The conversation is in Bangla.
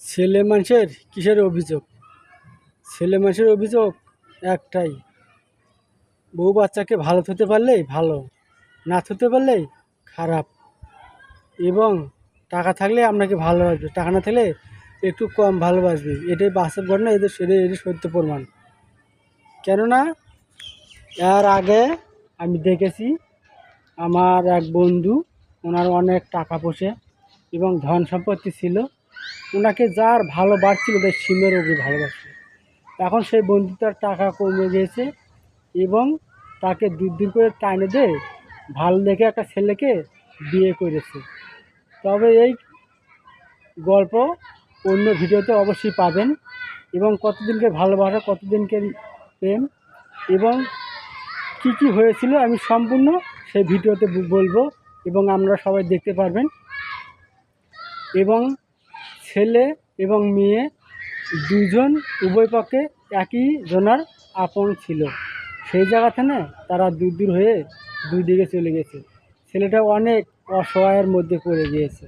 ছেলে মানুষের কিসের অভিযোগ? ছেলে মানুষের অভিযোগ একটাই, বউ বাচ্চাকে ভালো হতে পারলেই ভালো, না হতে পারলেই খারাপ। এবং টাকা থাকলে আপনাকে ভালোবাসবে, টাকা না থাকলে একটু কম ভালোবাসবে। এটাই বাস্তব ঘটনা, এটি সত্য প্রমাণ। কেননা এর আগে আমি দেখেছি আমার এক বন্ধু, ওনার অনেক টাকা পয়সা এবং ধন সম্পত্তি ছিল। ওনাকে যার ভালোবাসছিল তার সীমের উপরে ভালোবাসছিল। এখন সেই বন্ধুটার টাকা কমে গিয়েছে এবং তাকে দূর করে টাইনে দিয়ে ভালো দেখে একটা ছেলেকে বিয়ে করেছে। তবে এই গল্প অন্য ভিডিওতে অবশ্যই পাবেন। এবং কতদিনকে ভালোবাসা, কতদিনকে প্রেম এবং কী কী হয়েছিল আমি সম্পূর্ণ সেই ভিডিওতে বলবো এবং আপনারা সবাই দেখতে পারবেন। এবং ছেলে এবং মেয়ে দুজন উভয় পক্ষে একই জনার আপন ছিল। সেই জায়গাতে না তারা দূর হয়ে দুই দিকে চলে গেছে। ছেলেটা অনেক অসহায়ের মধ্যে পড়ে গিয়েছে।